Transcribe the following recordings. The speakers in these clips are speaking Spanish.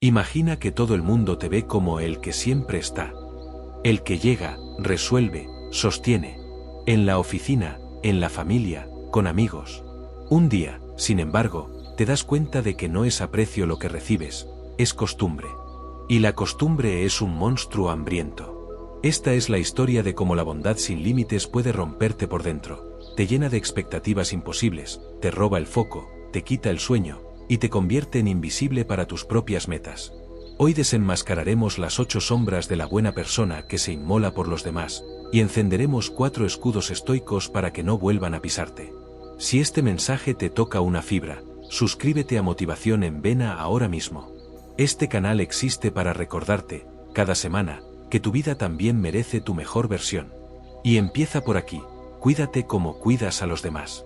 Imagina que todo el mundo te ve como el que siempre está. El que llega, resuelve, sostiene. En la oficina, en la familia, con amigos. Un día, sin embargo, te das cuenta de que no es aprecio lo que recibes, es costumbre. Y la costumbre es un monstruo hambriento. Esta es la historia de cómo la bondad sin límites puede romperte por dentro. Te llena de expectativas imposibles, te roba el foco, te quita el sueño, y te convierte en invisible para tus propias metas. Hoy desenmascararemos las 8 sombras de la buena persona que se inmola por los demás, y encenderemos 4 escudos estoicos para que no vuelvan a pisarte. Si este mensaje te toca una fibra, suscríbete a Motivación en Vena ahora mismo. Este canal existe para recordarte, cada semana, que tu vida también merece tu mejor versión. Y empieza por aquí, cuídate como cuidas a los demás.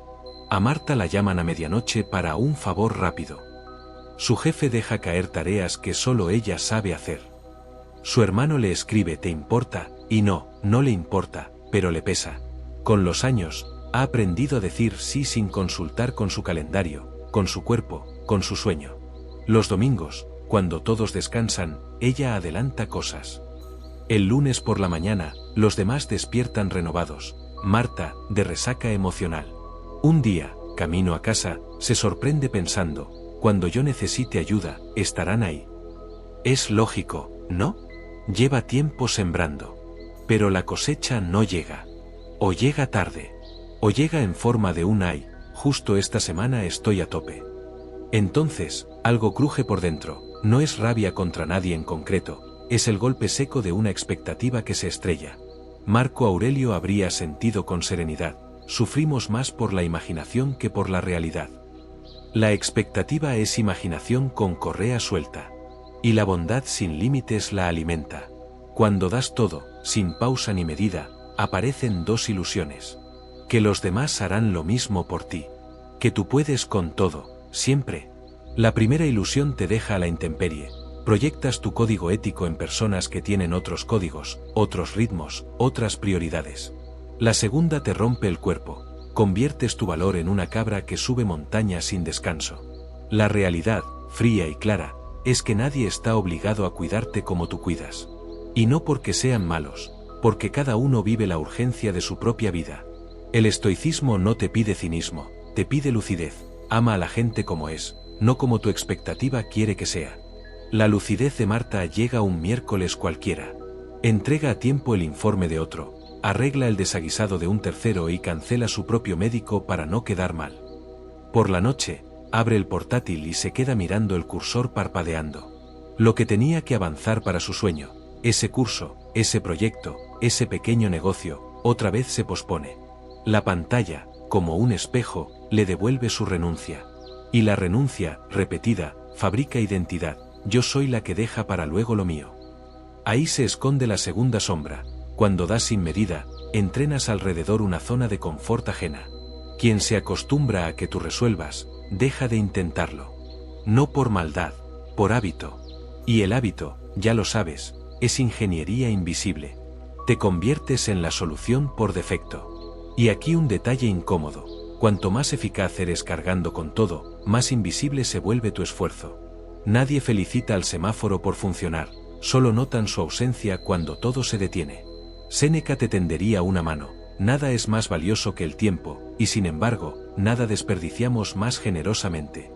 A Marta la llaman a medianoche para un favor rápido. Su jefe deja caer tareas que solo ella sabe hacer. Su hermano le escribe ¿te importa? Y no le importa, pero le pesa. Con los años, ha aprendido a decir sí sin consultar con su calendario, con su cuerpo, con su sueño. Los domingos, cuando todos descansan, ella adelanta cosas. El lunes por la mañana, los demás despiertan renovados. Marta, de resaca emocional. Un día, camino a casa, se sorprende pensando, cuando yo necesite ayuda, estarán ahí. Es lógico, ¿no? Lleva tiempo sembrando. Pero la cosecha no llega. O llega tarde. O llega en forma de un ay, justo esta semana estoy a tope. Entonces, algo cruje por dentro, no es rabia contra nadie en concreto, es el golpe seco de una expectativa que se estrella. Marco Aurelio habría sentido con serenidad, sufrimos más por la imaginación que por la realidad. La expectativa es imaginación con correa suelta. Y la bondad sin límites la alimenta. Cuando das todo, sin pausa ni medida, aparecen 2 ilusiones. Que los demás harán lo mismo por ti. Que tú puedes con todo, siempre. La primera ilusión te deja a la intemperie. Proyectas tu código ético en personas que tienen otros códigos, otros ritmos, otras prioridades. La segunda te rompe el cuerpo. Conviertes tu valor en una cabra que sube montañas sin descanso. La realidad, fría y clara, es que nadie está obligado a cuidarte como tú cuidas. Y no porque sean malos, porque cada uno vive la urgencia de su propia vida. El estoicismo no te pide cinismo, te pide lucidez. Ama a la gente como es, no como tu expectativa quiere que sea. La lucidez de Marta llega un miércoles cualquiera. Entrega a tiempo el informe de otro, arregla el desaguisado de un tercero y cancela su propio médico para no quedar mal. Por la noche, abre el portátil y se queda mirando el cursor parpadeando. Lo que tenía que avanzar para su sueño, ese curso, ese proyecto, ese pequeño negocio, otra vez se pospone. La pantalla, como un espejo, le devuelve su renuncia. Y la renuncia, repetida, fabrica identidad. Yo soy la que deja para luego lo mío. Ahí se esconde la segunda sombra. Cuando das sin medida, entrenas alrededor una zona de confort ajena. Quien se acostumbra a que tú resuelvas, deja de intentarlo. No por maldad, por hábito. Y el hábito, ya lo sabes, es ingeniería invisible. Te conviertes en la solución por defecto. Y aquí un detalle incómodo. Cuanto más eficaz eres cargando con todo, más invisible se vuelve tu esfuerzo. Nadie felicita al semáforo por funcionar, solo notan su ausencia cuando todo se detiene. Séneca te tendería una mano, nada es más valioso que el tiempo, y sin embargo, nada desperdiciamos más generosamente.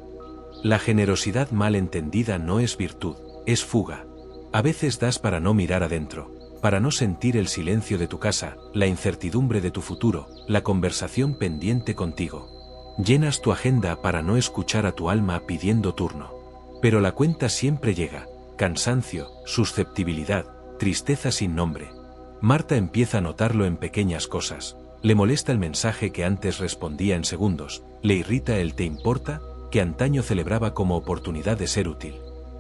La generosidad mal entendida no es virtud, es fuga. A veces das para no mirar adentro, para no sentir el silencio de tu casa, la incertidumbre de tu futuro, la conversación pendiente contigo. Llenas tu agenda para no escuchar a tu alma pidiendo turno. Pero la cuenta siempre llega, cansancio, susceptibilidad, tristeza sin nombre. Marta empieza a notarlo en pequeñas cosas. Le molesta el mensaje que antes respondía en segundos, le irrita el ¿te importa?, que antaño celebraba como oportunidad de ser útil.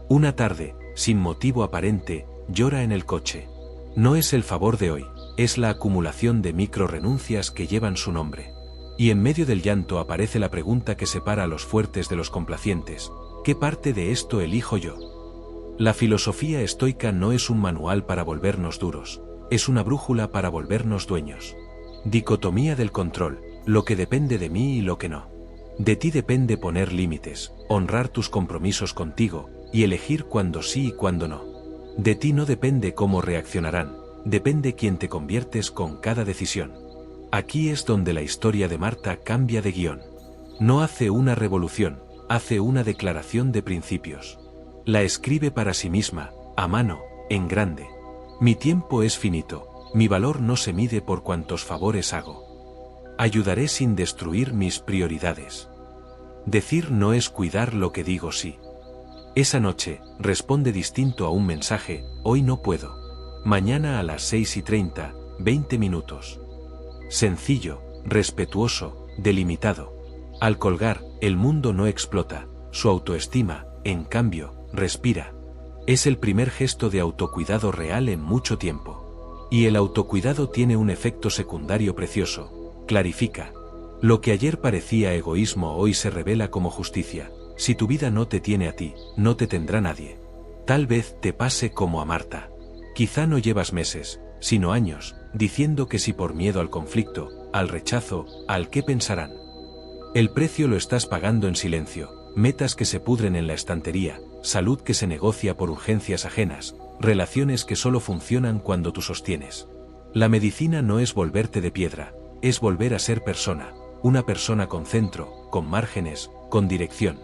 Una tarde, sin motivo aparente, llora en el coche. No es el favor de hoy, es la acumulación de micro renuncias que llevan su nombre. Y en medio del llanto aparece la pregunta que separa a los fuertes de los complacientes: ¿qué parte de esto elijo yo? La filosofía estoica no es un manual para volvernos duros, es una brújula para volvernos dueños. Dicotomía del control, lo que depende de mí y lo que no. De ti depende poner límites, honrar tus compromisos contigo, y elegir cuándo sí y cuándo no. De ti no depende cómo reaccionarán, depende quién te conviertes con cada decisión. Aquí es donde la historia de Marta cambia de guión. No hace una revolución, hace una declaración de principios. La escribe para sí misma, a mano, en grande. Mi tiempo es finito, mi valor no se mide por cuantos favores hago. Ayudaré sin destruir mis prioridades. Decir no es cuidar lo que digo sí. Esa noche, responde distinto a un mensaje, hoy no puedo. Mañana a las 6:30, 20 minutos. Sencillo, respetuoso, delimitado. Al colgar, el mundo no explota, su autoestima, en cambio, respira. Es el primer gesto de autocuidado real en mucho tiempo. Y el autocuidado tiene un efecto secundario precioso, clarifica. Lo que ayer parecía egoísmo hoy se revela como justicia. Si tu vida no te tiene a ti, no te tendrá nadie. Tal vez te pase como a Marta. Quizá no llevas meses, sino años, diciendo que sí por miedo al conflicto, al rechazo, al qué pensarán. El precio lo estás pagando en silencio, metas que se pudren en la estantería, salud que se negocia por urgencias ajenas, relaciones que solo funcionan cuando tú sostienes. La medicina no es volverte de piedra, es volver a ser persona, una persona con centro, con márgenes, con dirección.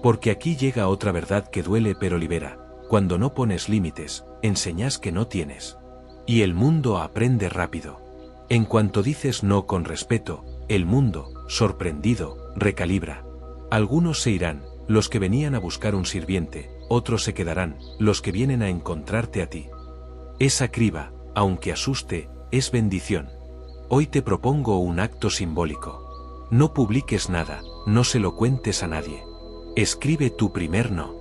Porque aquí llega otra verdad que duele pero libera. Cuando no pones límites, enseñas que no tienes. Y el mundo aprende rápido. En cuanto dices no con respeto, el mundo, sorprendido, recalibra. Algunos se irán, los que venían a buscar un sirviente, otros se quedarán, los que vienen a encontrarte a ti. Esa criba, aunque asuste, es bendición. Hoy te propongo un acto simbólico. No publiques nada, no se lo cuentes a nadie. Escribe tu primer no.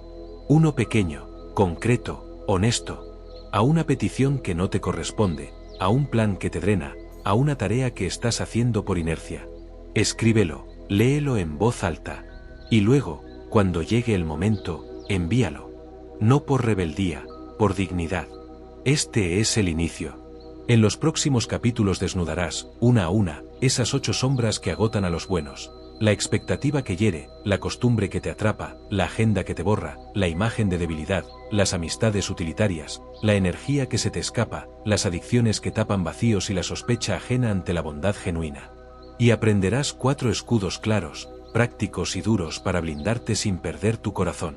Uno pequeño, concreto, honesto. A una petición que no te corresponde, a un plan que te drena, a una tarea que estás haciendo por inercia. Escríbelo, léelo en voz alta. Y luego, cuando llegue el momento, envíalo. No por rebeldía, por dignidad. Este es el inicio. En los próximos capítulos desnudarás, una a una, esas 8 sombras que agotan a los buenos. La expectativa que hiere, la costumbre que te atrapa, la agenda que te borra, la imagen de debilidad, las amistades utilitarias, la energía que se te escapa, las adicciones que tapan vacíos y la sospecha ajena ante la bondad genuina. Y aprenderás 4 escudos claros, prácticos y duros para blindarte sin perder tu corazón.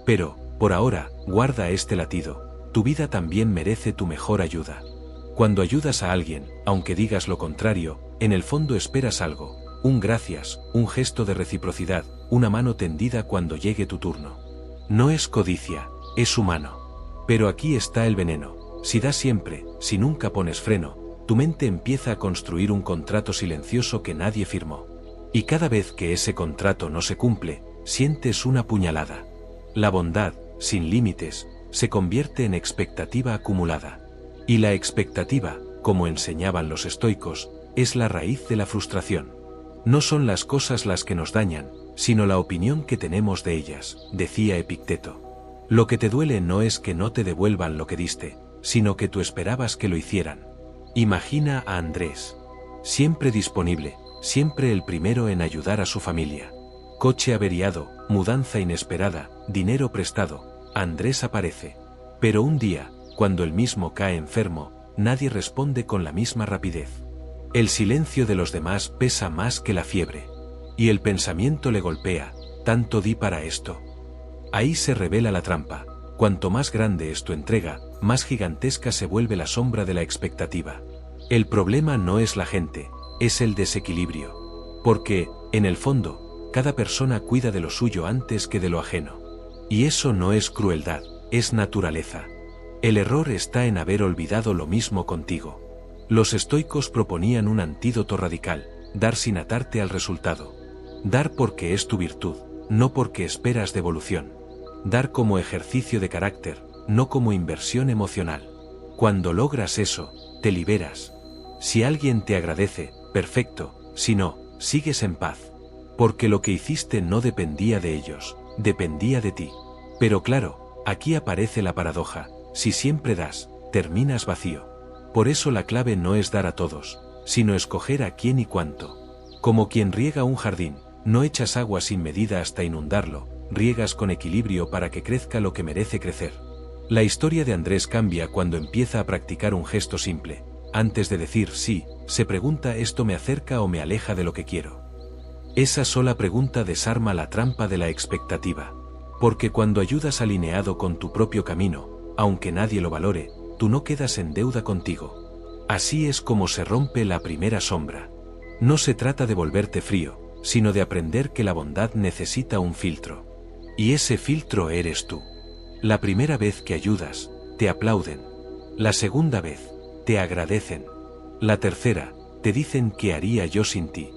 Pero, por ahora, guarda este latido, tu vida también merece tu mejor ayuda. Cuando ayudas a alguien, aunque digas lo contrario, en el fondo esperas algo. Un gracias, un gesto de reciprocidad, una mano tendida cuando llegue tu turno. No es codicia, es humano. Pero aquí está el veneno. Si das siempre, si nunca pones freno, tu mente empieza a construir un contrato silencioso que nadie firmó. Y cada vez que ese contrato no se cumple, sientes una puñalada. La bondad, sin límites, se convierte en expectativa acumulada. Y la expectativa, como enseñaban los estoicos, es la raíz de la frustración. No son las cosas las que nos dañan, sino la opinión que tenemos de ellas, decía Epicteto. Lo que te duele no es que no te devuelvan lo que diste, sino que tú esperabas que lo hicieran. Imagina a Andrés. Siempre disponible, siempre el primero en ayudar a su familia. Coche averiado, mudanza inesperada, dinero prestado, Andrés aparece. Pero un día, cuando él mismo cae enfermo, nadie responde con la misma rapidez. El silencio de los demás pesa más que la fiebre. Y el pensamiento le golpea, tanto di para esto. Ahí se revela la trampa. Cuanto más grande es tu entrega, más gigantesca se vuelve la sombra de la expectativa. El problema no es la gente, es el desequilibrio. Porque, en el fondo, cada persona cuida de lo suyo antes que de lo ajeno. Y eso no es crueldad, es naturaleza. El error está en haber olvidado lo mismo contigo. Los estoicos proponían un antídoto radical, dar sin atarte al resultado. Dar porque es tu virtud, no porque esperas devolución. Dar como ejercicio de carácter, no como inversión emocional. Cuando logras eso, te liberas. Si alguien te agradece, perfecto, si no, sigues en paz. Porque lo que hiciste no dependía de ellos, dependía de ti. Pero claro, aquí aparece la paradoja, si siempre das, terminas vacío. Por eso la clave no es dar a todos, sino escoger a quién y cuánto. Como quien riega un jardín, no echas agua sin medida hasta inundarlo, riegas con equilibrio para que crezca lo que merece crecer. La historia de Andrés cambia cuando empieza a practicar un gesto simple. Antes de decir sí, se pregunta: ¿esto me acerca o me aleja de lo que quiero? Esa sola pregunta desarma la trampa de la expectativa. Porque cuando ayudas alineado con tu propio camino, aunque nadie lo valore, tú no quedas en deuda contigo. Así es como se rompe la primera sombra. No se trata de volverte frío, sino de aprender que la bondad necesita un filtro. Y ese filtro eres tú. La primera vez que ayudas, te aplauden. La segunda vez, te agradecen. La tercera, te dicen ¿qué haría yo sin ti?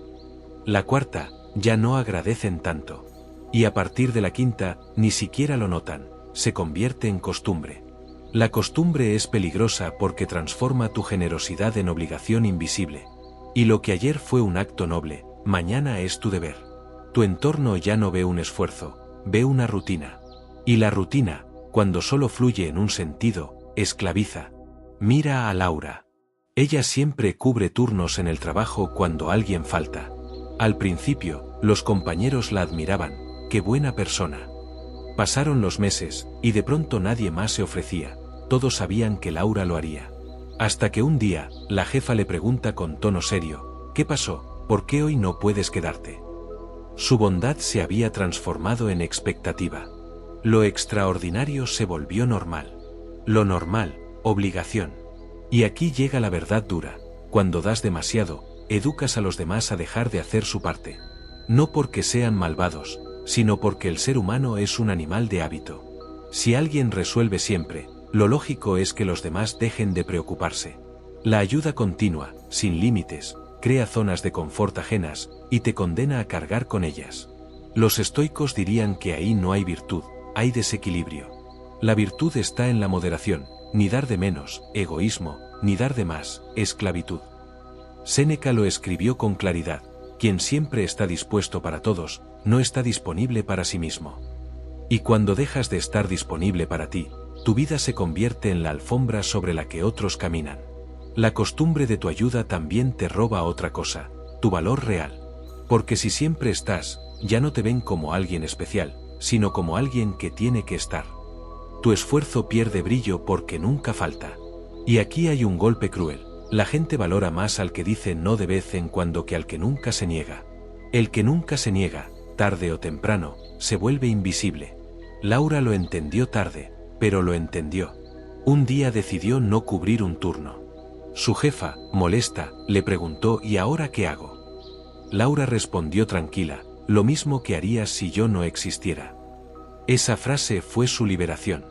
La cuarta, ya no agradecen tanto. Y a partir de la quinta, ni siquiera lo notan, se convierte en costumbre. La costumbre es peligrosa porque transforma tu generosidad en obligación invisible. Y lo que ayer fue un acto noble, mañana es tu deber. Tu entorno ya no ve un esfuerzo, ve una rutina. Y la rutina, cuando solo fluye en un sentido, esclaviza. Mira a Laura. Ella siempre cubre turnos en el trabajo cuando alguien falta. Al principio, los compañeros la admiraban, qué buena persona. Pasaron los meses, y de pronto nadie más se ofrecía. Todos sabían que Laura lo haría. Hasta que un día, la jefa le pregunta con tono serio: ¿qué pasó? ¿Por qué hoy no puedes quedarte? Su bondad se había transformado en expectativa. Lo extraordinario se volvió normal. Lo normal, obligación. Y aquí llega la verdad dura. Cuando das demasiado, educas a los demás a dejar de hacer su parte. No porque sean malvados, sino porque el ser humano es un animal de hábito. Si alguien resuelve siempre, lo lógico es que los demás dejen de preocuparse. La ayuda continua, sin límites, crea zonas de confort ajenas, y te condena a cargar con ellas. Los estoicos dirían que ahí no hay virtud, hay desequilibrio. La virtud está en la moderación, ni dar de menos, egoísmo, ni dar de más, esclavitud. Séneca lo escribió con claridad: quien siempre está dispuesto para todos, no está disponible para sí mismo. Y cuando dejas de estar disponible para ti, tu vida se convierte en la alfombra sobre la que otros caminan. La costumbre de tu ayuda también te roba otra cosa, tu valor real. Porque si siempre estás, ya no te ven como alguien especial, sino como alguien que tiene que estar. Tu esfuerzo pierde brillo porque nunca falta. Y aquí hay un golpe cruel. La gente valora más al que dice no de vez en cuando que al que nunca se niega. El que nunca se niega, tarde o temprano, se vuelve invisible. Laura lo entendió tarde, pero lo entendió. Un día decidió no cubrir un turno. Su jefa, molesta, le preguntó: ¿y ahora qué hago? Laura respondió tranquila: lo mismo que harías si yo no existiera. Esa frase fue su liberación.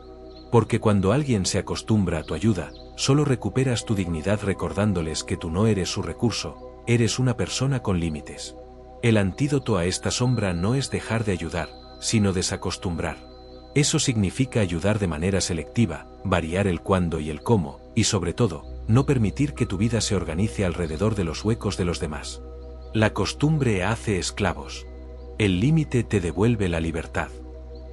Porque cuando alguien se acostumbra a tu ayuda, solo recuperas tu dignidad recordándoles que tú no eres su recurso, eres una persona con límites. El antídoto a esta sombra no es dejar de ayudar, sino desacostumbrar. Eso significa ayudar de manera selectiva, variar el cuándo y el cómo, y sobre todo, no permitir que tu vida se organice alrededor de los huecos de los demás. La costumbre hace esclavos. El límite te devuelve la libertad.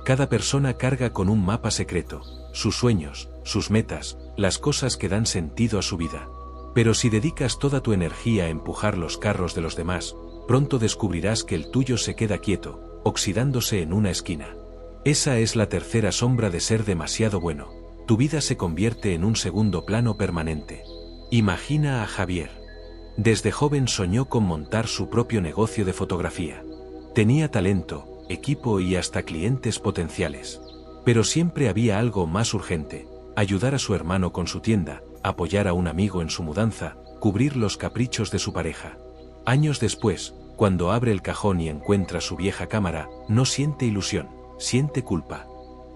Cada persona carga con un mapa secreto, sus sueños, sus metas, las cosas que dan sentido a su vida. Pero si dedicas toda tu energía a empujar los carros de los demás, pronto descubrirás que el tuyo se queda quieto, oxidándose en una esquina. Esa es la tercera sombra de ser demasiado bueno. Tu vida se convierte en un segundo plano permanente. Imagina a Javier. Desde joven soñó con montar su propio negocio de fotografía. Tenía talento, equipo y hasta clientes potenciales. Pero siempre había algo más urgente: ayudar a su hermano con su tienda, apoyar a un amigo en su mudanza, cubrir los caprichos de su pareja. Años después, cuando abre el cajón y encuentra su vieja cámara, no siente ilusión, siente culpa.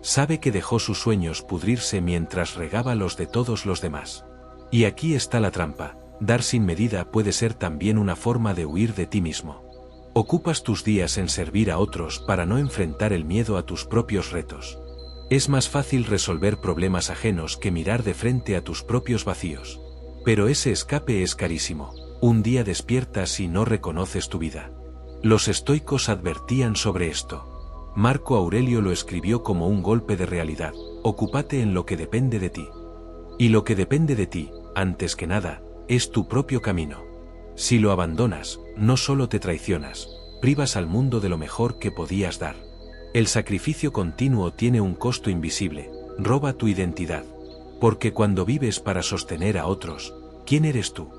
Sabe que dejó sus sueños pudrirse mientras regaba los de todos los demás. Y aquí está la trampa: dar sin medida puede ser también una forma de huir de ti mismo. Ocupas tus días en servir a otros para no enfrentar el miedo a tus propios retos. Es más fácil resolver problemas ajenos que mirar de frente a tus propios vacíos. Pero ese escape es carísimo. Un día despiertas y no reconoces tu vida. Los estoicos advertían sobre esto. Marco Aurelio lo escribió como un golpe de realidad: ocúpate en lo que depende de ti. Y lo que depende de ti, antes que nada, es tu propio camino. Si lo abandonas, no solo te traicionas, privas al mundo de lo mejor que podías dar. El sacrificio continuo tiene un costo invisible, roba tu identidad. Porque cuando vives para sostener a otros, ¿quién eres tú?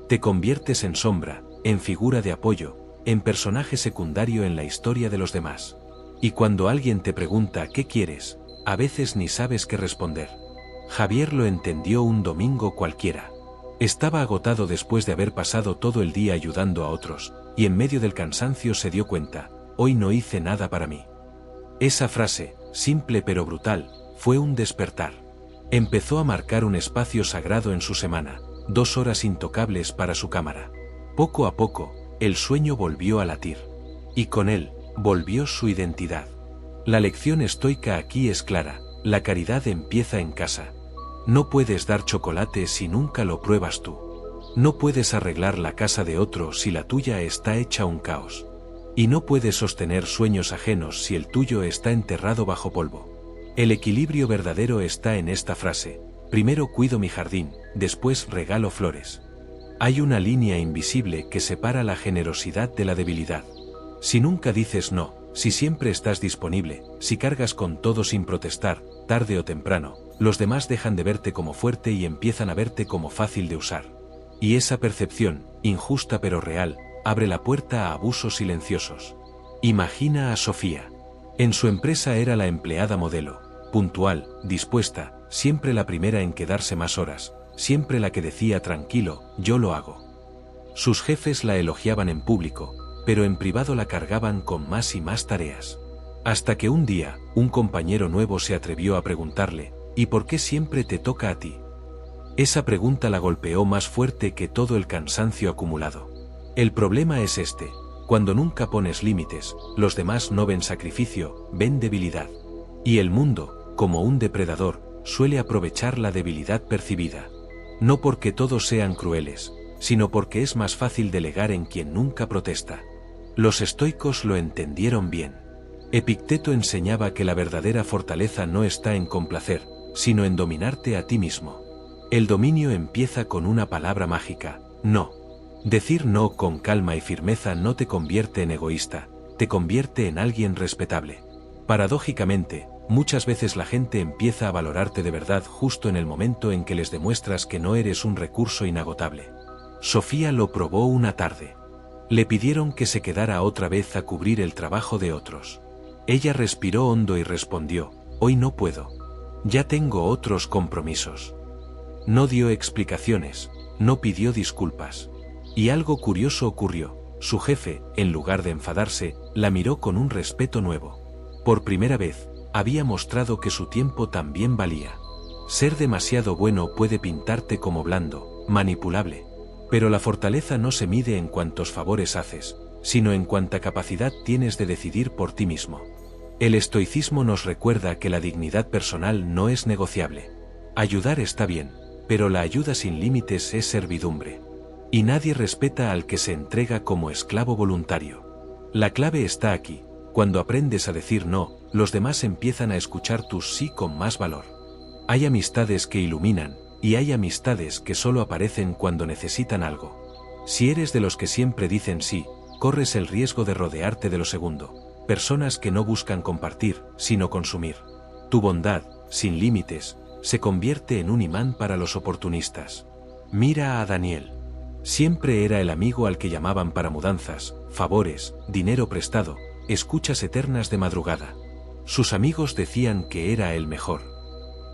Te conviertes en sombra, en figura de apoyo, en personaje secundario en la historia de los demás. Y cuando alguien te pregunta ¿qué quieres?, a veces ni sabes qué responder. Javier lo entendió un domingo cualquiera. Estaba agotado después de haber pasado todo el día ayudando a otros, y en medio del cansancio se dio cuenta, hoy no hice nada para mí. Esa frase, simple pero brutal, fue un despertar. Empezó a marcar un espacio sagrado en su semana, 2 horas intocables para su cámara. Poco a poco, el sueño volvió a latir. Y con él, volvió su identidad. La lección estoica aquí es clara, la caridad empieza en casa. No puedes dar chocolate si nunca lo pruebas tú. No puedes arreglar la casa de otro si la tuya está hecha un caos. Y no puedes sostener sueños ajenos si el tuyo está enterrado bajo polvo. El equilibrio verdadero está en esta frase: primero cuido mi jardín, después regalo flores. Hay una línea invisible que separa la generosidad de la debilidad. Si nunca dices no, si siempre estás disponible, si cargas con todo sin protestar, tarde o temprano, los demás dejan de verte como fuerte y empiezan a verte como fácil de usar. Y esa percepción, injusta pero real, abre la puerta a abusos silenciosos. Imagina a Sofía. En su empresa era la empleada modelo, puntual, dispuesta, siempre la primera en quedarse más horas, siempre la que decía tranquilo, yo lo hago. Sus jefes la elogiaban en público, pero en privado la cargaban con más y más tareas. Hasta que un día, un compañero nuevo se atrevió a preguntarle, ¿y por qué siempre te toca a ti? Esa pregunta la golpeó más fuerte que todo el cansancio acumulado. El problema es este: cuando nunca pones límites, los demás no ven sacrificio, ven debilidad. Y el mundo, como un depredador, suele aprovechar la debilidad percibida. No porque todos sean crueles, sino porque es más fácil delegar en quien nunca protesta. Los estoicos lo entendieron bien. Epicteto enseñaba que la verdadera fortaleza no está en complacer, sino en dominarte a ti mismo. El dominio empieza con una palabra mágica: no. Decir no con calma y firmeza no te convierte en egoísta, te convierte en alguien respetable. Paradójicamente, muchas veces la gente empieza a valorarte de verdad justo en el momento en que les demuestras que no eres un recurso inagotable. Sofía lo probó una tarde. Le pidieron que se quedara otra vez a cubrir el trabajo de otros. Ella respiró hondo y respondió: hoy no puedo. Ya tengo otros compromisos. No dio explicaciones, no pidió disculpas. Y algo curioso ocurrió: su jefe, en lugar de enfadarse, la miró con un respeto nuevo. Por primera vez, había mostrado que su tiempo también valía. Ser demasiado bueno puede pintarte como blando, manipulable. Pero la fortaleza no se mide en cuántos favores haces, sino en cuánta capacidad tienes de decidir por ti mismo. El estoicismo nos recuerda que la dignidad personal no es negociable. Ayudar está bien, pero la ayuda sin límites es servidumbre. Y nadie respeta al que se entrega como esclavo voluntario. La clave está aquí: cuando aprendes a decir no, los demás empiezan a escuchar tus sí con más valor. Hay amistades que iluminan, y hay amistades que solo aparecen cuando necesitan algo. Si eres de los que siempre dicen sí, corres el riesgo de rodearte de lo segundo: personas que no buscan compartir, sino consumir. Tu bondad, sin límites, se convierte en un imán para los oportunistas. Mira a Daniel. Siempre era el amigo al que llamaban para mudanzas, favores, dinero prestado, escuchas eternas de madrugada. Sus amigos decían que era el mejor.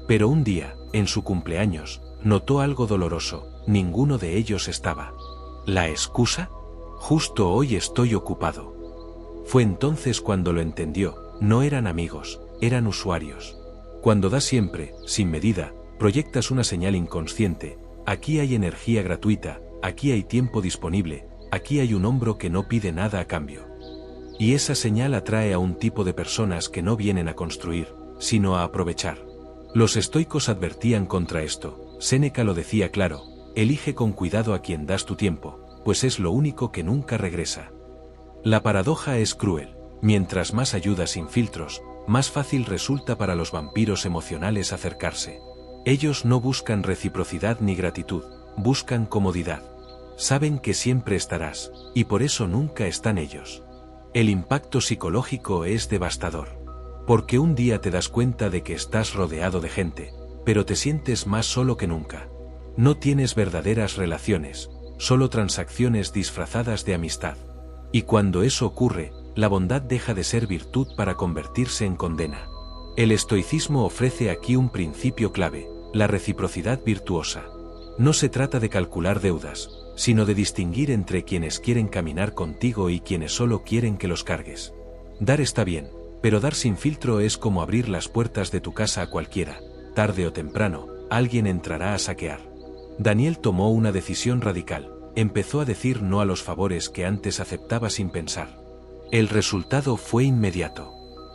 Pero un día, en su cumpleaños, notó algo doloroso: ninguno de ellos estaba. ¿La excusa? Justo hoy estoy ocupado. Fue entonces cuando lo entendió: no eran amigos, eran usuarios. Cuando das siempre, sin medida, proyectas una señal inconsciente: aquí hay energía gratuita, aquí hay tiempo disponible, aquí hay un hombro que no pide nada a cambio. Y esa señal atrae a un tipo de personas que no vienen a construir, sino a aprovechar. Los estoicos advertían contra esto. Séneca lo decía claro: elige con cuidado a quien das tu tiempo, pues es lo único que nunca regresa. La paradoja es cruel: mientras más ayudas sin filtros, más fácil resulta para los vampiros emocionales acercarse. Ellos no buscan reciprocidad ni gratitud, buscan comodidad. Saben que siempre estarás, y por eso nunca están ellos. El impacto psicológico es devastador. Porque un día te das cuenta de que estás rodeado de gente, pero te sientes más solo que nunca. No tienes verdaderas relaciones, solo transacciones disfrazadas de amistad. Y cuando eso ocurre, la bondad deja de ser virtud para convertirse en condena. El estoicismo ofrece aquí un principio clave, la reciprocidad virtuosa. No se trata de calcular deudas, sino de distinguir entre quienes quieren caminar contigo y quienes solo quieren que los cargues. Dar está bien, pero dar sin filtro es como abrir las puertas de tu casa a cualquiera. Tarde o temprano, alguien entrará a saquear. Daniel tomó una decisión radical. Empezó a decir no a los favores que antes aceptaba sin pensar. El resultado fue inmediato.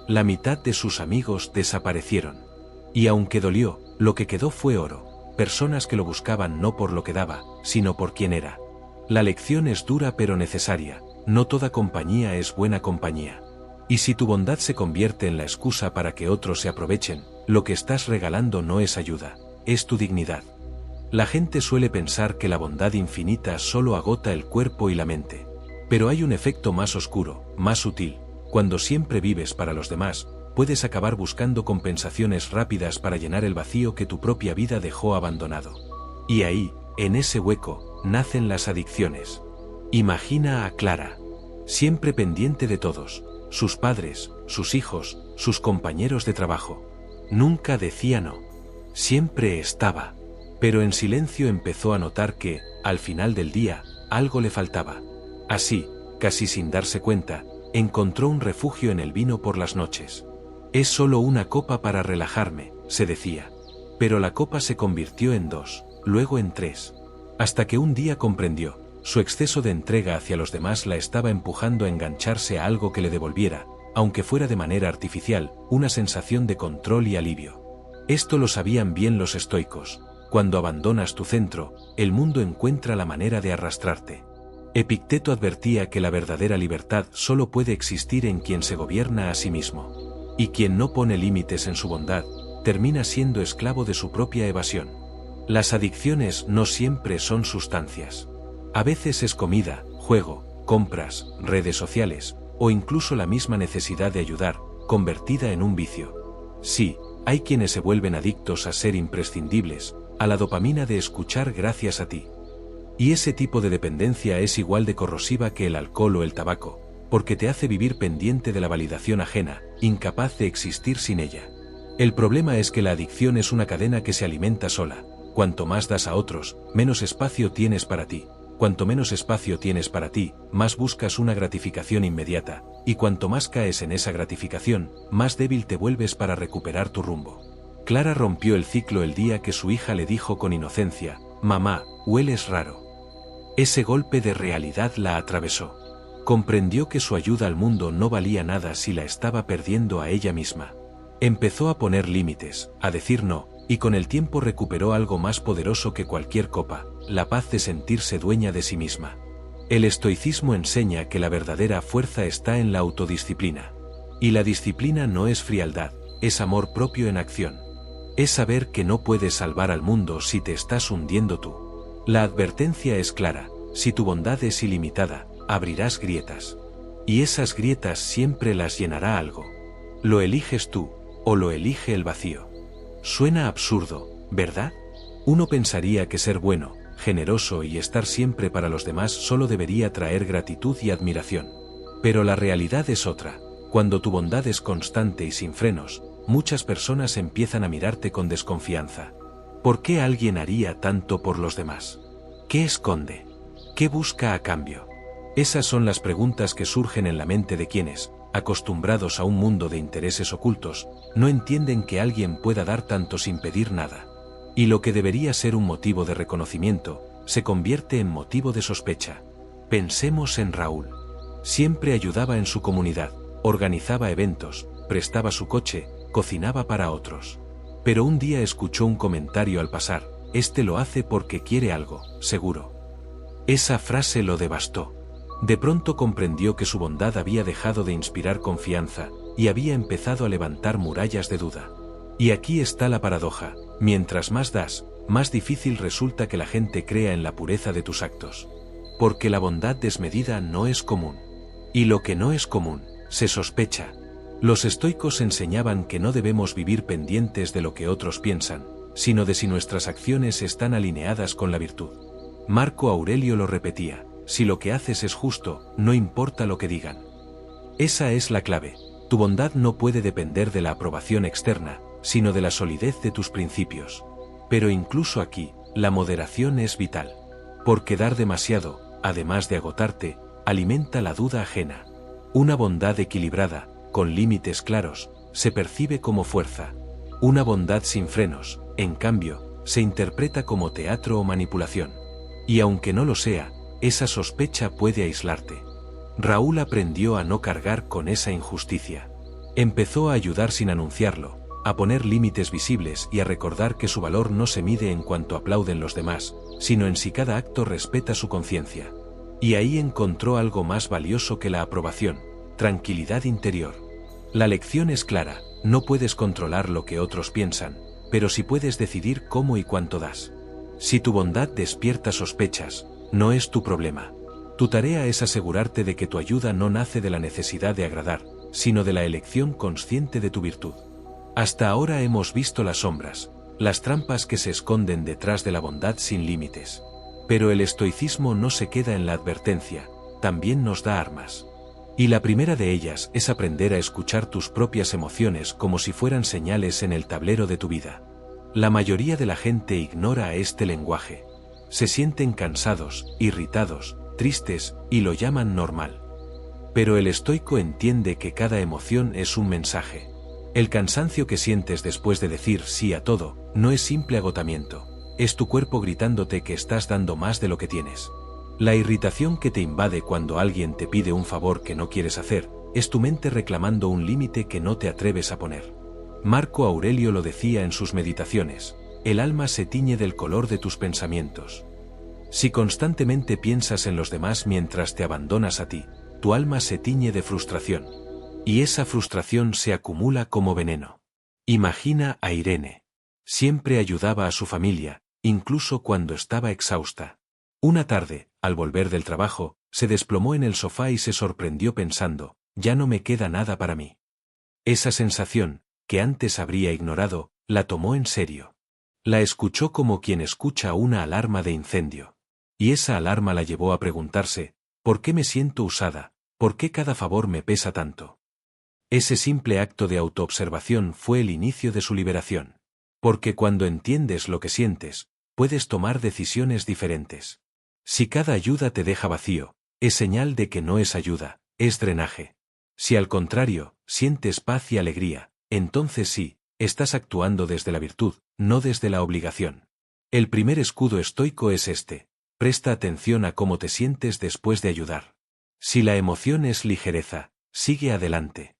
La mitad de sus amigos desaparecieron. Y aunque dolió, lo que quedó fue oro. Personas que lo buscaban no por lo que daba, sino por quién era. La lección es dura pero necesaria. No toda compañía es buena compañía. Y si tu bondad se convierte en la excusa para que otros se aprovechen, lo que estás regalando no es ayuda, es tu dignidad. La gente suele pensar que la bondad infinita solo agota el cuerpo y la mente. Pero hay un efecto más oscuro, más sutil. Cuando siempre vives para los demás, puedes acabar buscando compensaciones rápidas para llenar el vacío que tu propia vida dejó abandonado. Y ahí, en ese hueco, nacen las adicciones. Imagina a Clara, siempre pendiente de todos, sus padres, sus hijos, sus compañeros de trabajo. Nunca decía no. Siempre estaba. Pero en silencio empezó a notar que, al final del día, algo le faltaba. Así, casi sin darse cuenta, encontró un refugio en el vino por las noches. Es solo una copa para relajarme, se decía. Pero la copa se convirtió en 2, luego en 3. Hasta que un día comprendió, su exceso de entrega hacia los demás la estaba empujando a engancharse a algo que le devolviera, aunque fuera de manera artificial, una sensación de control y alivio. Esto lo sabían bien los estoicos. Cuando abandonas tu centro, el mundo encuentra la manera de arrastrarte. Epicteto advertía que la verdadera libertad solo puede existir en quien se gobierna a sí mismo. Y quien no pone límites en su bondad, termina siendo esclavo de su propia evasión. Las adicciones no siempre son sustancias. A veces es comida, juego, compras, redes sociales, o incluso la misma necesidad de ayudar, convertida en un vicio. Sí, hay quienes se vuelven adictos a ser imprescindibles, a la dopamina de escuchar gracias a ti. Y ese tipo de dependencia es igual de corrosiva que el alcohol o el tabaco, porque te hace vivir pendiente de la validación ajena, incapaz de existir sin ella. El problema es que la adicción es una cadena que se alimenta sola. Cuanto más das a otros, menos espacio tienes para ti. Cuanto menos espacio tienes para ti, más buscas una gratificación inmediata, y cuanto más caes en esa gratificación, más débil te vuelves para recuperar tu rumbo. Clara rompió el ciclo el día que su hija le dijo con inocencia, «Mamá, hueles raro». Ese golpe de realidad la atravesó. Comprendió que su ayuda al mundo no valía nada si la estaba perdiendo a ella misma. Empezó a poner límites, a decir no, y con el tiempo recuperó algo más poderoso que cualquier copa, la paz de sentirse dueña de sí misma. El estoicismo enseña que la verdadera fuerza está en la autodisciplina. Y la disciplina no es frialdad, es amor propio en acción. Es saber que no puedes salvar al mundo si te estás hundiendo tú. La advertencia es clara, si tu bondad es ilimitada, abrirás grietas. Y esas grietas siempre las llenará algo. Lo eliges tú, o lo elige el vacío. Suena absurdo, ¿verdad? Uno pensaría que ser bueno, generoso y estar siempre para los demás solo debería traer gratitud y admiración. Pero la realidad es otra. Cuando tu bondad es constante y sin frenos, muchas personas empiezan a mirarte con desconfianza. ¿Por qué alguien haría tanto por los demás? ¿Qué esconde? ¿Qué busca a cambio? Esas son las preguntas que surgen en la mente de quienes, acostumbrados a un mundo de intereses ocultos, no entienden que alguien pueda dar tanto sin pedir nada. Y lo que debería ser un motivo de reconocimiento, se convierte en motivo de sospecha. Pensemos en Raúl. Siempre ayudaba en su comunidad, organizaba eventos, prestaba su coche, cocinaba para otros. Pero un día escuchó un comentario al pasar, «Este lo hace porque quiere algo, seguro». Esa frase lo devastó. De pronto comprendió que su bondad había dejado de inspirar confianza, y había empezado a levantar murallas de duda. Y aquí está la paradoja, mientras más das, más difícil resulta que la gente crea en la pureza de tus actos. Porque la bondad desmedida no es común. Y lo que no es común, se sospecha. Los estoicos enseñaban que no debemos vivir pendientes de lo que otros piensan, sino de si nuestras acciones están alineadas con la virtud. Marco Aurelio lo repetía: si lo que haces es justo, no importa lo que digan. Esa es la clave. Tu bondad no puede depender de la aprobación externa, sino de la solidez de tus principios. Pero incluso aquí, la moderación es vital. Porque dar demasiado, además de agotarte, alimenta la duda ajena. Una bondad equilibrada, con límites claros, se percibe como fuerza. Una bondad sin frenos, en cambio, se interpreta como teatro o manipulación. Y aunque no lo sea, esa sospecha puede aislarte. Raúl aprendió a no cargar con esa injusticia. Empezó a ayudar sin anunciarlo, a poner límites visibles y a recordar que su valor no se mide en cuanto aplauden los demás, sino en si cada acto respeta su conciencia. Y ahí encontró algo más valioso que la aprobación: tranquilidad interior. La lección es clara: no puedes controlar lo que otros piensan, pero sí puedes decidir cómo y cuánto das. Si tu bondad despierta sospechas, no es tu problema. Tu tarea es asegurarte de que tu ayuda no nace de la necesidad de agradar, sino de la elección consciente de tu virtud. Hasta ahora hemos visto las sombras, las trampas que se esconden detrás de la bondad sin límites. Pero el estoicismo no se queda en la advertencia, también nos da armas. Y la primera de ellas es aprender a escuchar tus propias emociones como si fueran señales en el tablero de tu vida. La mayoría de la gente ignora este lenguaje. Se sienten cansados, irritados, tristes, y lo llaman normal. Pero el estoico entiende que cada emoción es un mensaje. El cansancio que sientes después de decir sí a todo, no es simple agotamiento, es tu cuerpo gritándote que estás dando más de lo que tienes. La irritación que te invade cuando alguien te pide un favor que no quieres hacer, es tu mente reclamando un límite que no te atreves a poner. Marco Aurelio lo decía en sus meditaciones: el alma se tiñe del color de tus pensamientos. Si constantemente piensas en los demás mientras te abandonas a ti, tu alma se tiñe de frustración. Y esa frustración se acumula como veneno. Imagina a Irene. Siempre ayudaba a su familia, incluso cuando estaba exhausta. Una tarde, al volver del trabajo, se desplomó en el sofá y se sorprendió pensando: ya no me queda nada para mí. Esa sensación, que antes habría ignorado, la tomó en serio. La escuchó como quien escucha una alarma de incendio. Y esa alarma la llevó a preguntarse: ¿por qué me siento usada? ¿Por qué cada favor me pesa tanto? Ese simple acto de autoobservación fue el inicio de su liberación. Porque cuando entiendes lo que sientes, puedes tomar decisiones diferentes. Si cada ayuda te deja vacío, es señal de que no es ayuda, es drenaje. Si al contrario, sientes paz y alegría, entonces sí, estás actuando desde la virtud, no desde la obligación. El primer escudo estoico es este: presta atención a cómo te sientes después de ayudar. Si la emoción es ligereza, sigue adelante.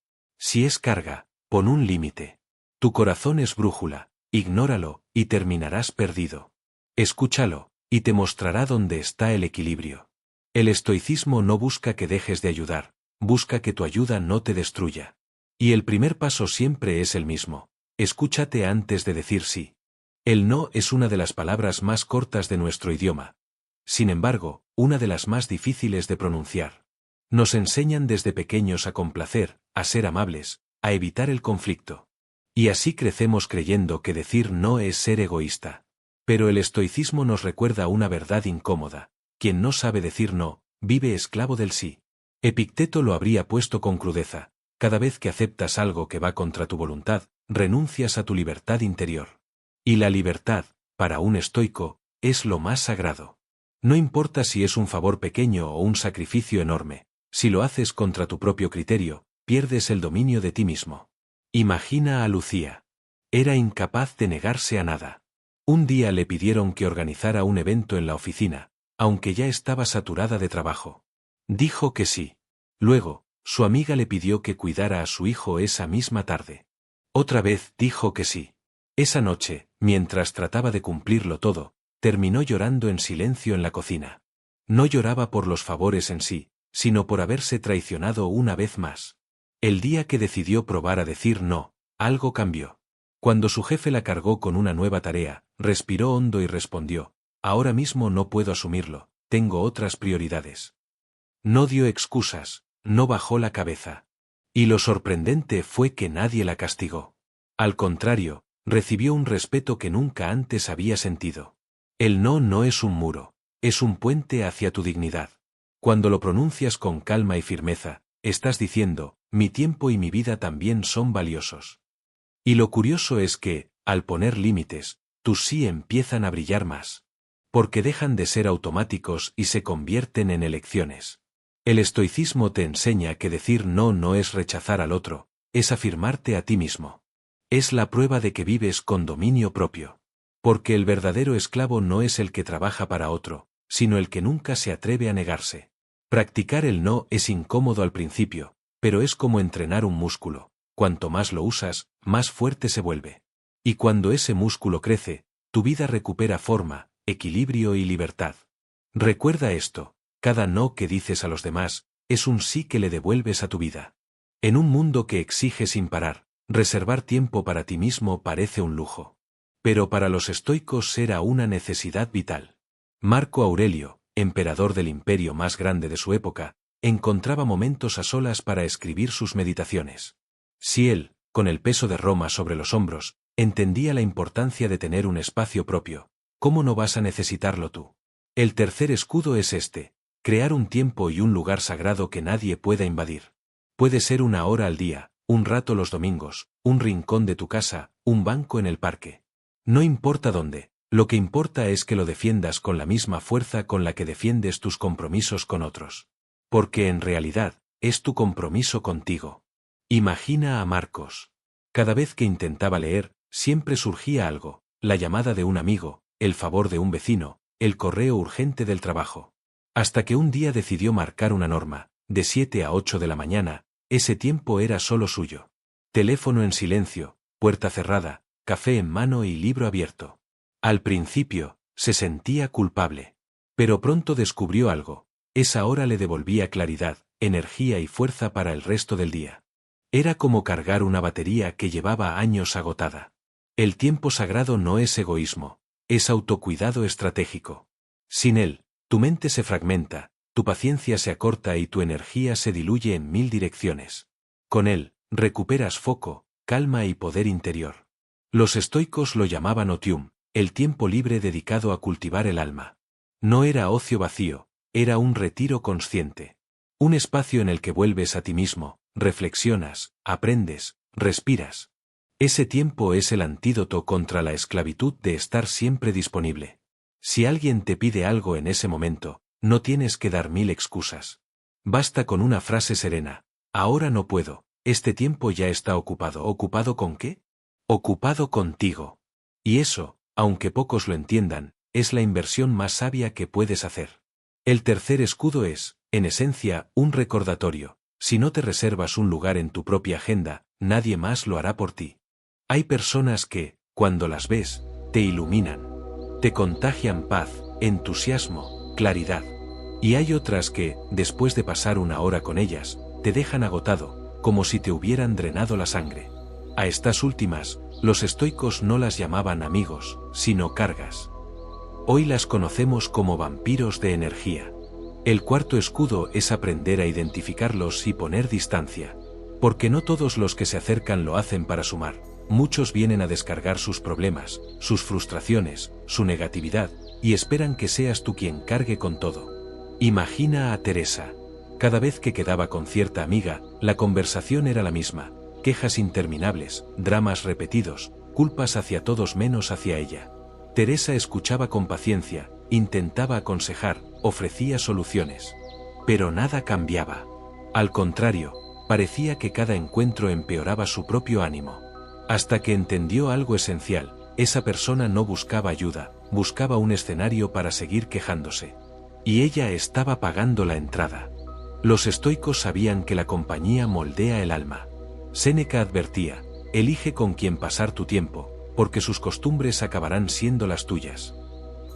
Si es carga, pon un límite. Tu corazón es brújula, ignóralo, y terminarás perdido. Escúchalo, y te mostrará dónde está el equilibrio. El estoicismo no busca que dejes de ayudar, busca que tu ayuda no te destruya. Y el primer paso siempre es el mismo: escúchate antes de decir sí. El no es una de las palabras más cortas de nuestro idioma. Sin embargo, una de las más difíciles de pronunciar. Nos enseñan desde pequeños a complacer, a ser amables, a evitar el conflicto. Y así crecemos creyendo que decir no es ser egoísta. Pero el estoicismo nos recuerda una verdad incómoda: quien no sabe decir no, vive esclavo del sí. Epicteto lo habría puesto con crudeza: cada vez que aceptas algo que va contra tu voluntad, renuncias a tu libertad interior. Y la libertad, para un estoico, es lo más sagrado. No importa si es un favor pequeño o un sacrificio enorme. Si lo haces contra tu propio criterio, pierdes el dominio de ti mismo. Imagina a Lucía. Era incapaz de negarse a nada. Un día le pidieron que organizara un evento en la oficina, aunque ya estaba saturada de trabajo. Dijo que sí. Luego, su amiga le pidió que cuidara a su hijo esa misma tarde. Otra vez dijo que sí. Esa noche, mientras trataba de cumplirlo todo, terminó llorando en silencio en la cocina. No lloraba por los favores en sí, sino por haberse traicionado una vez más. El día que decidió probar a decir no, algo cambió. Cuando su jefe la cargó con una nueva tarea, respiró hondo y respondió: ahora mismo no puedo asumirlo, tengo otras prioridades. No dio excusas, no bajó la cabeza. Y lo sorprendente fue que nadie la castigó. Al contrario, recibió un respeto que nunca antes había sentido. El no no es un muro, es un puente hacia tu dignidad. Cuando lo pronuncias con calma y firmeza, estás diciendo, mi tiempo y mi vida también son valiosos. Y lo curioso es que, al poner límites, tus sí empiezan a brillar más. Porque dejan de ser automáticos y se convierten en elecciones. El estoicismo te enseña que decir no no es rechazar al otro, es afirmarte a ti mismo. Es la prueba de que vives con dominio propio. Porque el verdadero esclavo no es el que trabaja para otro, sino el que nunca se atreve a negarse. Practicar el no es incómodo al principio, pero es como entrenar un músculo. Cuanto más lo usas, más fuerte se vuelve. Y cuando ese músculo crece, tu vida recupera forma, equilibrio y libertad. Recuerda esto, cada no que dices a los demás, es un sí que le devuelves a tu vida. En un mundo que exige sin parar, reservar tiempo para ti mismo parece un lujo. Pero para los estoicos era una necesidad vital. Marco Aurelio, emperador del imperio más grande de su época, encontraba momentos a solas para escribir sus meditaciones. Si él, con el peso de Roma sobre los hombros, entendía la importancia de tener un espacio propio, ¿cómo no vas a necesitarlo tú? El tercer escudo es este, crear un tiempo y un lugar sagrado que nadie pueda invadir. Puede ser 1 hora al día, un rato los domingos, un rincón de tu casa, un banco en el parque. No importa dónde, lo que importa es que lo defiendas con la misma fuerza con la que defiendes tus compromisos con otros. Porque en realidad, es tu compromiso contigo. Imagina a Marcos. Cada vez que intentaba leer, siempre surgía algo, la llamada de un amigo, el favor de un vecino, el correo urgente del trabajo. Hasta que un día decidió marcar una norma, de 7 a 8 de la mañana, ese tiempo era solo suyo. Teléfono en silencio, puerta cerrada, café en mano y libro abierto. Al principio, se sentía culpable. Pero pronto descubrió algo, esa hora le devolvía claridad, energía y fuerza para el resto del día. Era como cargar una batería que llevaba años agotada. El tiempo sagrado no es egoísmo, es autocuidado estratégico. Sin él, tu mente se fragmenta, tu paciencia se acorta y tu energía se diluye en 1000 direcciones. Con él, recuperas foco, calma y poder interior. Los estoicos lo llamaban otium, el tiempo libre dedicado a cultivar el alma. No era ocio vacío, era un retiro consciente. Un espacio en el que vuelves a ti mismo, reflexionas, aprendes, respiras. Ese tiempo es el antídoto contra la esclavitud de estar siempre disponible. Si alguien te pide algo en ese momento, no tienes que dar 1000 excusas. Basta con una frase serena, ahora no puedo, este tiempo ya está ocupado. ¿Ocupado con qué? Ocupado contigo. Y eso, aunque pocos lo entiendan, es la inversión más sabia que puedes hacer. El tercer escudo es, en esencia, un recordatorio. Si no te reservas un lugar en tu propia agenda, nadie más lo hará por ti. Hay personas que, cuando las ves, te iluminan. Te contagian paz, entusiasmo, claridad. Y hay otras que, después de pasar 1 hora con ellas, te dejan agotado, como si te hubieran drenado la sangre. A estas últimas, los estoicos no las llamaban amigos, sino cargas. Hoy las conocemos como vampiros de energía. El cuarto escudo es aprender a identificarlos y poner distancia. Porque no todos los que se acercan lo hacen para sumar, muchos vienen a descargar sus problemas, sus frustraciones, su negatividad, y esperan que seas tú quien cargue con todo. Imagina a Teresa. Cada vez que quedaba con cierta amiga, la conversación era la misma, quejas interminables, dramas repetidos, culpas hacia todos menos hacia ella. Teresa escuchaba con paciencia, intentaba aconsejar, ofrecía soluciones. Pero nada cambiaba. Al contrario, parecía que cada encuentro empeoraba su propio ánimo. Hasta que entendió algo esencial, esa persona no buscaba ayuda, buscaba un escenario para seguir quejándose. Y ella estaba pagando la entrada. Los estoicos sabían que la compañía moldea el alma. Séneca advertía, elige con quién pasar tu tiempo, porque sus costumbres acabarán siendo las tuyas.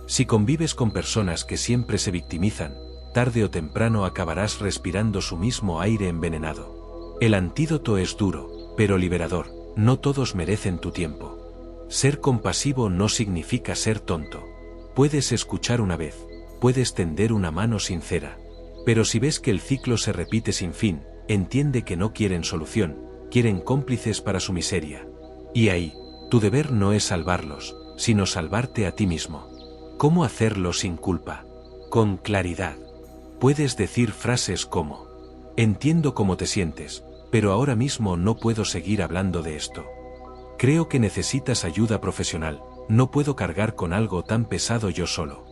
Si convives con personas que siempre se victimizan, tarde o temprano acabarás respirando su mismo aire envenenado. El antídoto es duro, pero liberador, no todos merecen tu tiempo. Ser compasivo no significa ser tonto. Puedes escuchar una vez, puedes tender una mano sincera, pero si ves que el ciclo se repite sin fin, entiende que no quieren solución, quieren cómplices para su miseria. Y ahí, tu deber no es salvarlos, sino salvarte a ti mismo. ¿Cómo hacerlo sin culpa? Con claridad. Puedes decir frases como: entiendo cómo te sientes, pero ahora mismo no puedo seguir hablando de esto. Creo que necesitas ayuda profesional, no puedo cargar con algo tan pesado yo solo.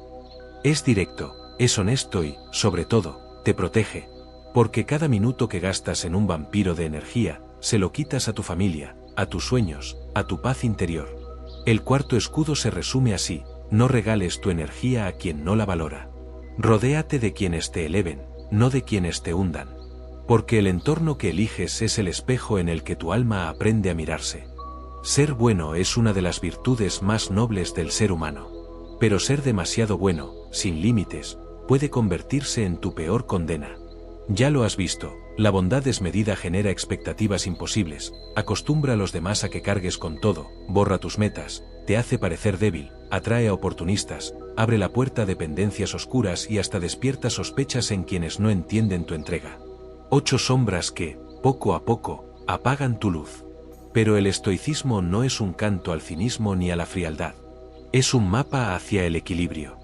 Es directo, es honesto y, sobre todo, te protege, porque cada minuto que gastas en un vampiro de energía, se lo quitas a tu familia, a tus sueños, a tu paz interior. El cuarto escudo se resume así: no regales tu energía a quien no la valora. Rodéate de quienes te eleven, no de quienes te hundan. Porque el entorno que eliges es el espejo en el que tu alma aprende a mirarse. Ser bueno es una de las virtudes más nobles del ser humano. Pero ser demasiado bueno, sin límites, puede convertirse en tu peor condena. Ya lo has visto, la bondad desmedida genera expectativas imposibles, acostumbra a los demás a que cargues con todo, borra tus metas, te hace parecer débil, atrae a oportunistas, abre la puerta a dependencias oscuras y hasta despierta sospechas en quienes no entienden tu entrega. 8 sombras que, poco a poco, apagan tu luz. Pero el estoicismo no es un canto al cinismo ni a la frialdad. Es un mapa hacia el equilibrio.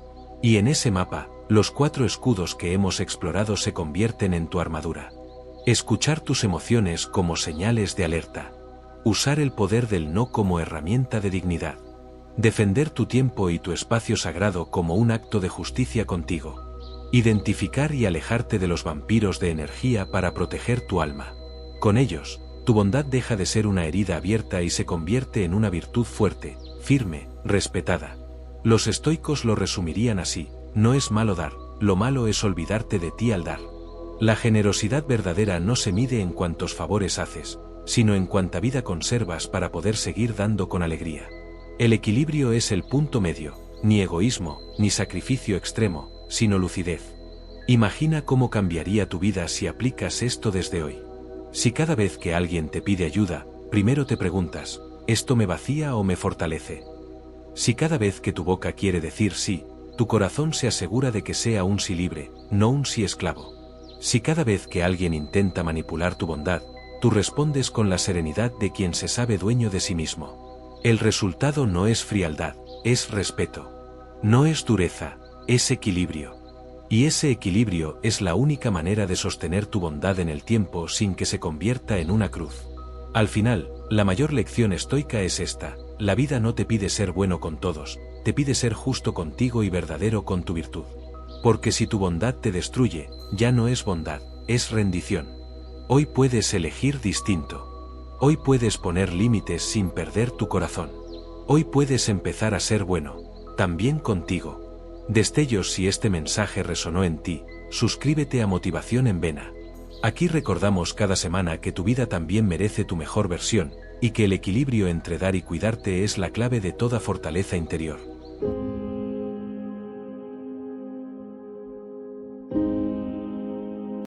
Y en ese mapa, los 4 escudos que hemos explorado se convierten en tu armadura. Escuchar tus emociones como señales de alerta. Usar el poder del no como herramienta de dignidad. Defender tu tiempo y tu espacio sagrado como un acto de justicia contigo. Identificar y alejarte de los vampiros de energía para proteger tu alma. Con ellos, tu bondad deja de ser una herida abierta y se convierte en una virtud fuerte, firme, respetada. Los estoicos lo resumirían así: no es malo dar, lo malo es olvidarte de ti al dar. La generosidad verdadera no se mide en cuántos favores haces, sino en cuánta vida conservas para poder seguir dando con alegría. El equilibrio es el punto medio, ni egoísmo, ni sacrificio extremo, sino lucidez. Imagina cómo cambiaría tu vida si aplicas esto desde hoy. Si cada vez que alguien te pide ayuda, primero te preguntas: ¿esto me vacía o me fortalece? Si cada vez que tu boca quiere decir sí, tu corazón se asegura de que sea un sí libre, no un sí esclavo. Si cada vez que alguien intenta manipular tu bondad, tú respondes con la serenidad de quien se sabe dueño de sí mismo. El resultado no es frialdad, es respeto. No es dureza, es equilibrio. Y ese equilibrio es la única manera de sostener tu bondad en el tiempo sin que se convierta en una cruz. Al final, la mayor lección estoica es esta: la vida no te pide ser bueno con todos, te pide ser justo contigo y verdadero con tu virtud. Porque si tu bondad te destruye, ya no es bondad, es rendición. Hoy puedes elegir distinto. Hoy puedes poner límites sin perder tu corazón. Hoy puedes empezar a ser bueno, también contigo. Destellos. Si este mensaje resonó en ti, suscríbete a Motivación en Vena. Aquí recordamos cada semana que tu vida también merece tu mejor versión, y que el equilibrio entre dar y cuidarte es la clave de toda fortaleza interior.